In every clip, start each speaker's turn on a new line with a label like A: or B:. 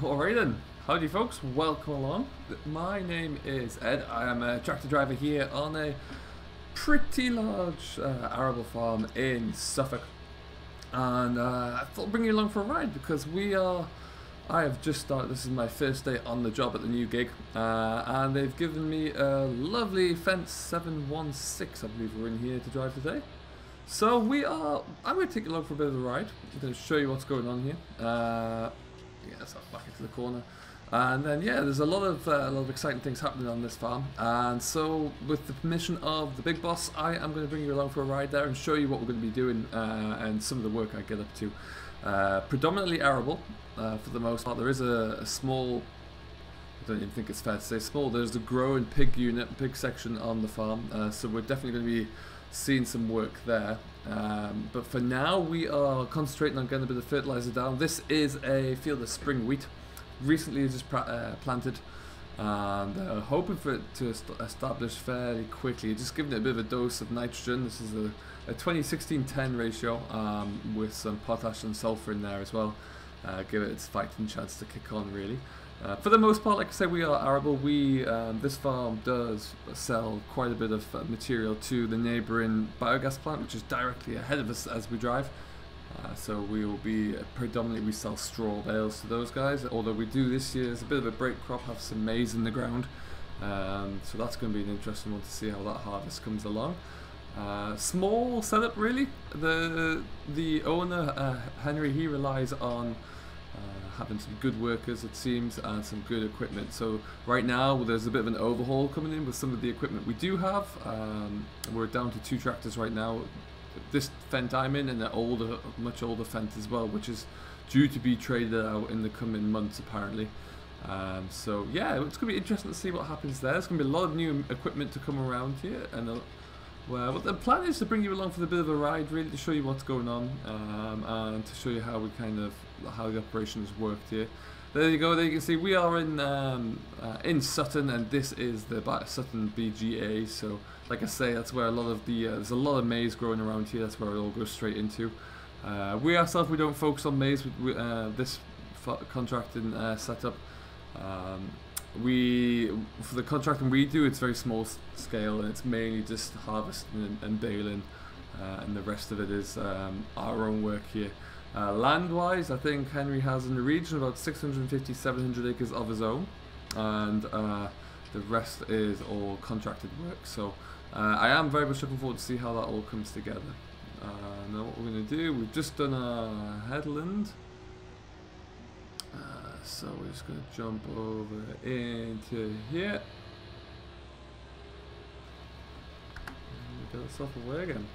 A: Alright then, howdy folks, welcome along. My name is Ed. I am a tractor driver here on a pretty large arable farm in Suffolk, and I thought I'd bring you along for a ride because I have just started. This is my first day on the job at the new gig, and they've given me a lovely Fence 716, I believe we're in here to drive today. So I'm going to take you along for a bit of a ride. I'm going to show you what's going on here. Yeah, so back into the corner, and then yeah, there's a lot of exciting things happening on this farm. And so, with the permission of the big boss, I am going to bring you along for a ride there and show you what we're going to be doing and some of the work I get up to. Predominantly arable for the most part. There is a small, I don't even think it's fair to say small. There's a grow and pig unit, pig section on the farm. So we're definitely going to be seeing some work there. But for now, we are concentrating on getting a bit of fertilizer down. This is a field of spring wheat, recently just planted, and hoping for it to establish fairly quickly. Just giving it a bit of a dose of nitrogen. This is a 20-16-10 ratio with some potash and sulfur in there as well. Give it its fighting chance to kick on, really. For the most part, like I say, we are arable. This farm does sell quite a bit of material to the neighbouring biogas plant, which is directly ahead of us as we drive. So we will be predominantly, we sell straw bales to those guys. Although we do this year, as a bit of a break crop, have some maize in the ground. So that's going to be an interesting one to see how that harvest comes along. Small setup, really. The owner, Henry, he relies on having some good workers, it seems, and some good equipment. So right now there's a bit of an overhaul coming in with some of the equipment we do have. We're down to 2 tractors right now. This Fendt I'm in, and an older, much older Fendt as well, which is due to be traded out in the coming months apparently. So yeah, it's going to be interesting to see what happens there. There's going to be a lot of new equipment to come around here, and well, the plan is to bring you along for a bit of a ride, really, to show you what's going on, and to show you how how the operation has worked here. There you go. There you can see we are in Sutton, and this is the Sutton BGA. So, like I say, that's where a lot of there's a lot of maize growing around here. That's where it all goes straight into. We ourselves, we don't focus on maize with this contracting setup. For the contracting we do, it's very small scale, and it's mainly just harvesting and baling, and the rest of it is our own work here. Land wise, I think Henry has in the region about 650-700 acres of his own, and the rest is all contracted work. So I am very much looking forward to see how that all comes together. Now what we're going to do, we've just done a headland. So we're just going to jump over into here. And get ourselves away again.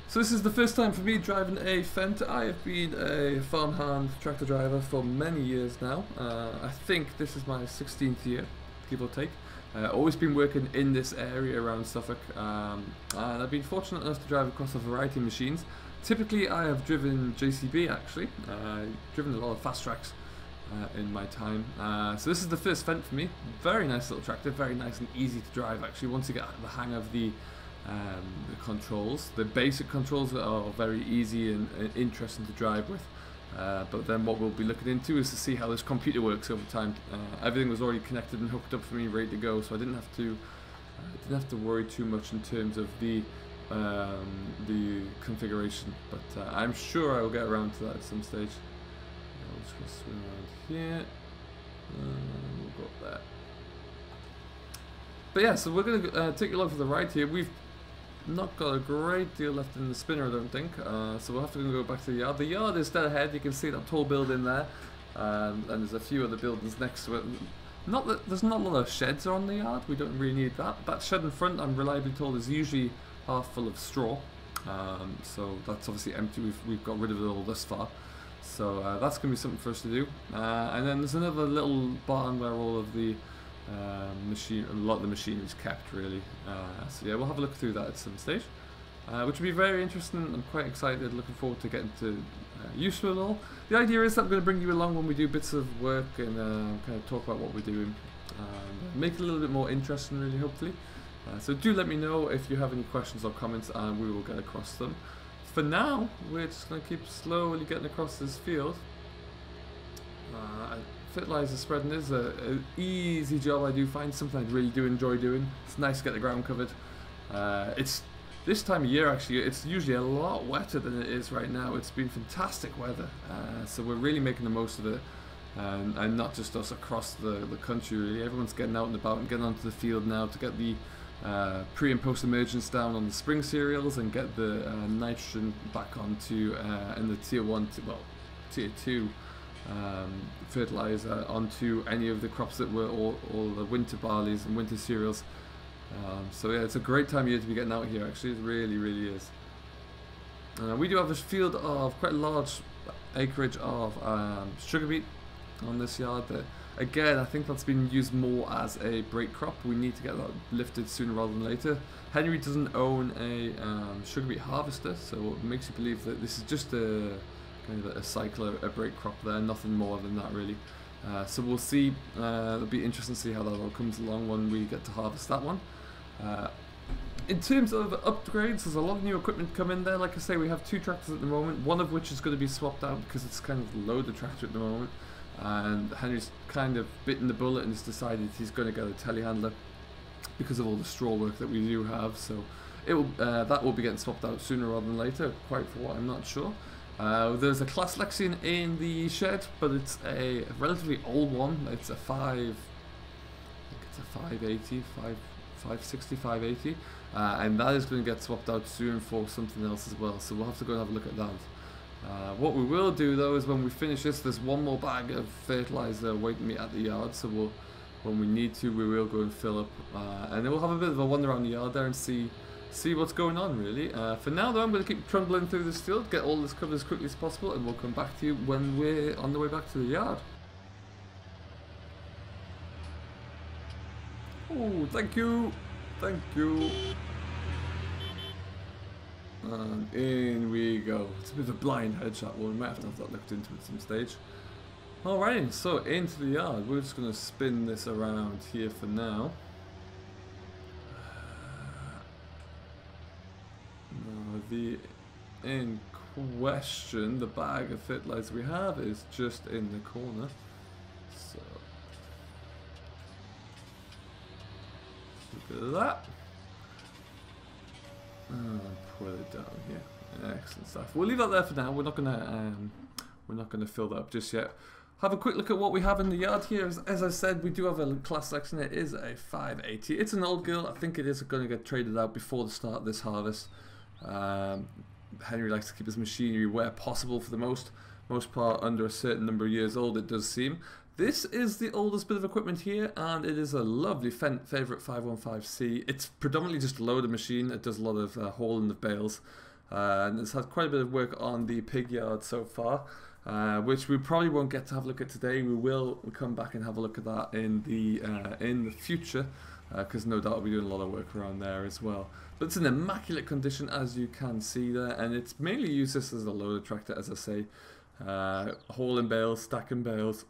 A: So this is the first time for me driving a Fendt. I have been a farmhand tractor driver for many years now. I think this is my 16th year, give or take. Always been working in this area around Suffolk, and I've been fortunate enough to drive across a variety of machines. Typically I have driven JCB actually, driven a lot of fast tracks in my time. So this is the first Fendt for me. Very nice little tractor, very nice and easy to drive actually once you get the hang of the controls. The basic controls are very easy and interesting to drive with. But then what we'll be looking into is to see how this computer works over time. Everything was already connected and hooked up for me, ready to go, so I didn't have to worry too much in terms of the configuration. But I'm sure I will get around to that at some stage. We'll just go swing around here. We'll go up there. But yeah, so we're going to take you along for the ride here. We've not got a great deal left in the spinner, I don't think. So we'll have to go back to the yard. The yard is dead ahead. You can see that tall building there. And there's a few other buildings next to it. There's not a lot of sheds on the yard. We don't really need that. That shed in front, I'm reliably told, is usually half full of straw. So that's obviously empty. We've got rid of it all thus far. So that's going to be something for us to do. And then there's another little barn where all of the a lot of the machinery is kept, really. So yeah, we'll have a look through that at some stage, which will be very interesting. I'm quite excited, looking forward to getting to use to it all. The idea is that I'm going to bring you along when we do bits of work and kind of talk about what we're doing, make it a little bit more interesting, really, hopefully. So do let me know if you have any questions or comments, and we will get across them. For now, we're just going to keep slowly getting across this field. Fertilizer spreading is an easy job. I do find something I really do enjoy doing. It's nice to get the ground covered. It's this time of year actually, it's usually a lot wetter than it is right now. It's been fantastic weather, so we're really making the most of it. And not just us, across the country really. Everyone's getting out and about and getting onto the field now to get the pre and post emergence down on the spring cereals and get the nitrogen back onto in the tier 1 tier 2 fertilizer onto any of the crops that were all the winter barleys and winter cereals. So yeah, it's a great time of year to be getting out here actually. It really is. We do have a field of quite a large acreage of sugar beet on this yard. Again, I think that's been used more as a break crop. We need to get that lifted sooner rather than later. Henry doesn't own a sugar beet harvester, so it makes you believe that this is just a kind of a cycle, a break crop there, nothing more than that really. So we'll see. It'll be interesting to see how that all comes along when we get to harvest that one. In terms of upgrades, there's a lot of new equipment come in there. Like I say, we have 2 tractors at the moment, one of which is going to be swapped out because it's kind of the loader tractor at the moment. And Henry's kind of bitten the bullet and has decided he's going to get a telehandler because of all the straw work that we do have. So it will that will be getting swapped out sooner rather than later. Quite for what I'm not sure. There's a Class Lexion in the shed, but it's a relatively old one. It's a 580, 580, and that is going to get swapped out soon for something else as well. So we'll have to go and have a look at that. What we will do though is when we finish this, there's one more bag of fertilizer waiting me at the yard, so when we need to, we will go and fill up, and then we'll have a bit of a wander around the yard there and see what's going on really. For now though, I'm going to keep trundling through this field, get all this covered as quickly as possible, and we'll come back to you when we're on the way back to the yard. Oh, thank you. And in we go. It's a bit of a blind headshot one. We might have to have that looked into at some stage. Alright, so into the yard. We're just going to spin this around here for now. Now, the in question, the bag of fertilizer we have is just in the corner. So, look at that. And put it down here. Excellent stuff. We'll leave that there for now. We're not gonna fill that up just yet. Have a quick look at what we have in the yard here. As I said, we do have a Class Lexion. It is a 580. It's an old girl. I think it is going to get traded out before the start of this harvest. Henry likes to keep his machinery where possible for the most part under a certain number of years old, it does seem. This is the oldest bit of equipment here, and it is a lovely favourite 515C. It's predominantly just a loader machine. It does a lot of hauling of bales, and it's had quite a bit of work on the pig yard so far, which we probably won't get to have a look at today. We will come back and have a look at that in the future, because no doubt we'll be doing a lot of work around there as well. But it's in immaculate condition, as you can see there, and it's mainly used this as a loader tractor, as I say, hauling bales, stacking bales,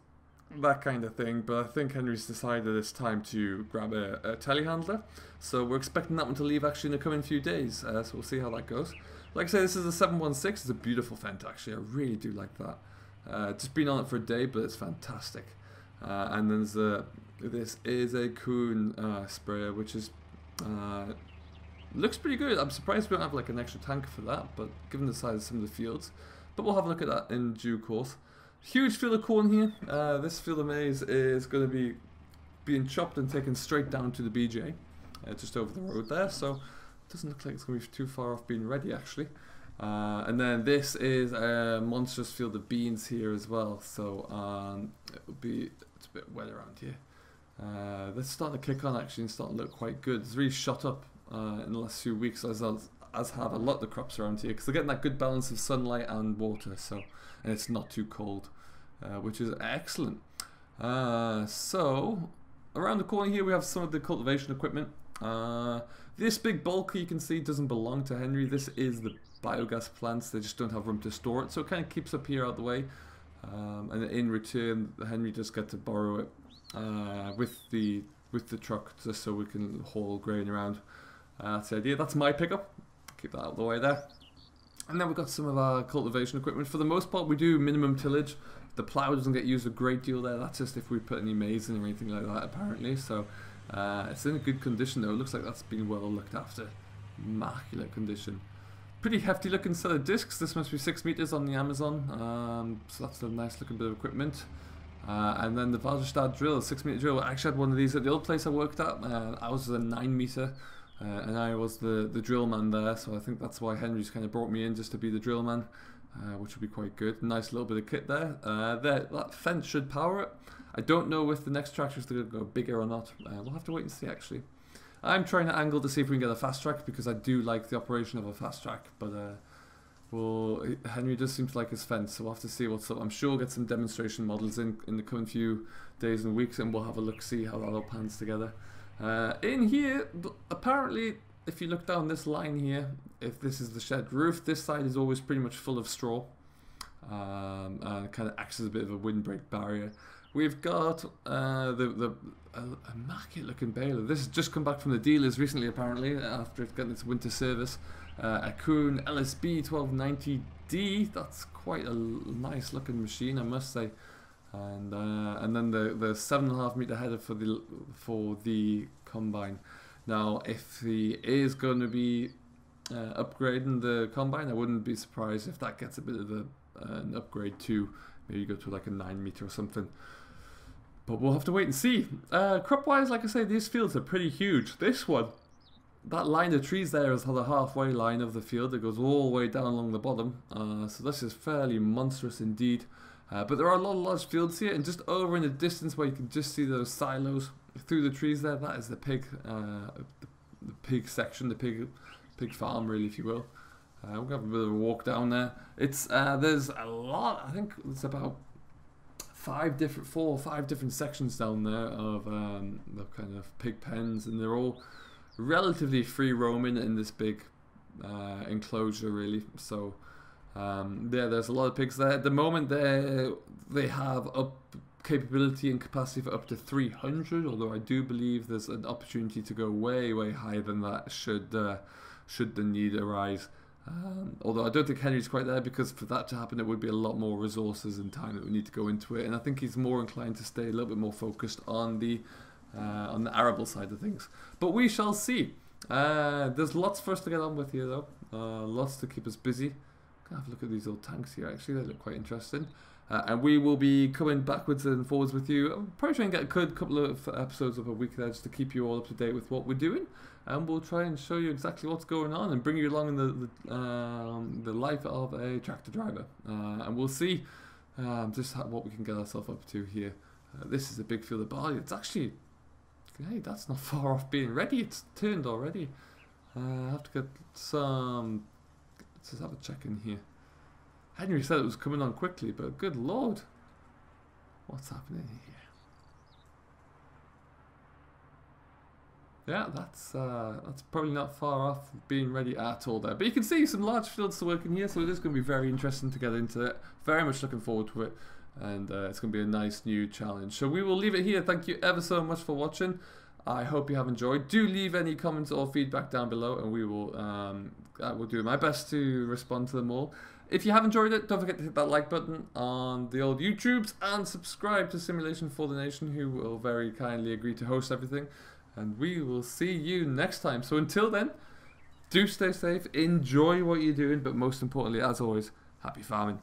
A: that kind of thing. But I think Henry's decided it's time to grab a telehandler, so we're expecting that one to leave actually in the coming few days, so we'll see how that goes. Like I say, this is a 716. It's a beautiful Fendt actually. I really do like that. Just been on it for a day, but it's fantastic. And then this is a Kuhn sprayer, which is looks pretty good. I'm surprised we don't have like an extra tanker for that, but given the size of some of the fields, but we'll have a look at that in due course. Huge field of corn here. This field of maize is going to be being chopped and taken straight down to the BJ, just over the road there, so it doesn't look like it's going to be too far off being ready actually. And then this is a monstrous field of beans here as well, so it's a bit wet around here. That's starting to kick on actually and starting to look quite good. It's really shot up in the last few weeks, as have a lot of the crops around here, because they're getting that good balance of sunlight and water, and it's not too cold, which is excellent. So around the corner here we have some of the cultivation equipment. This big bulk you can see doesn't belong to Henry. This is the biogas plants. They just don't have room to store it, so it kind of keeps up here out the way, and in return Henry just gets to borrow it with the truck, just so we can haul grain around. That's the idea. That's my pickup. Keep that out of the way there. And then we've got some of our cultivation equipment. For the most part, we do minimum tillage. The plough doesn't get used a great deal there. That's just if we put any maize in or anything like that, apparently. So it's in a good condition though. It looks like that's been well looked after. Immaculate condition. Pretty hefty looking set of discs. This must be 6 meters on the Amazon. So that's a nice looking bit of equipment. And then the Valgestad drill, 6 meter drill. I actually had one of these at the old place I worked at. Ours was a 9 meter. And I was the drill man there, so I think that's why Henry's kind of brought me in, just to be the drill man, which would be quite good. Nice little bit of kit there. That fence should power it. I don't know if the next tractor is going to go bigger or not. We'll have to wait and see, actually. I'm trying to angle to see if we can get a fast track, because I do like the operation of a fast track, but Henry does seem to like his fence, so we'll have to see what's up. I'm sure we'll get some demonstration models in the coming few days and weeks, and we'll have a look, see how that all pans together. In here, apparently, if you look down this line here, if this is the shed roof, this side is always pretty much full of straw, and it kind of acts as a bit of a windbreak barrier. We've got the immaculate looking baler. This has just come back from the dealers recently, apparently, after it's getting its winter service. A Kuhn LSB 1290D. That's quite a nice looking machine, I must say. And then the 7.5 meter header for the combine. Now, if he is going to be upgrading the combine, I wouldn't be surprised if that gets a bit of an upgrade too. Maybe go to like a 9 meter or something. But we'll have to wait and see. Crop wise, like I say, these fields are pretty huge. This one, that line of trees there is the halfway line of the field. It goes all the way down along the bottom. So this is fairly monstrous indeed. But there are a lot of large fields here, and just over in the distance where you can just see those silos through the trees there, that is the pig section, the pig farm, really, if you will. We'll have a bit of a walk down there. It's there's a lot. I think it's about 4 or 5 different sections down there of the kind of pig pens, and they're all relatively free roaming in this big enclosure, really. So. There's a lot of pigs there. At the moment, they have capability and capacity for up to 300, although I do believe there's an opportunity to go way, way higher than that should the need arise. Although I don't think Henry's quite there, because for that to happen, it would be a lot more resources and time that we need to go into it. And I think he's more inclined to stay a little bit more focused on the arable side of things. But we shall see. There's lots for us to get on with here, though. Lots to keep us busy. Have a look at these old tanks here, actually. They look quite interesting. And we will be coming backwards and forwards with you. I'll probably try and get a good couple of episodes of a week there, just to keep you all up to date with what we're doing. And we'll try and show you exactly what's going on and bring you along in the life of a tractor driver. And we'll see just what we can get ourselves up to here. This is a big field of barley. It's actually, hey, that's not far off being ready. It's turned already. I have to get some... Let's just have a check in here. Henry said it was coming on quickly, but good lord, what's happening here? Yeah, that's probably not far off being ready at all there. But you can see some large fields to work in here, so it is going to be very interesting to get into it. Very much looking forward to it, and it's going to be a nice new challenge. So we will leave it here. Thank you ever so much for watching. I hope you have enjoyed. Do leave any comments or feedback down below, and we will I will do my best to respond to them all. If you have enjoyed it, don't forget to hit that like button on the old YouTubes, and subscribe to Simulation for the Nation, who will very kindly agree to host everything. And we will see you next time. So until then, do stay safe, enjoy what you're doing, but most importantly, as always, happy farming.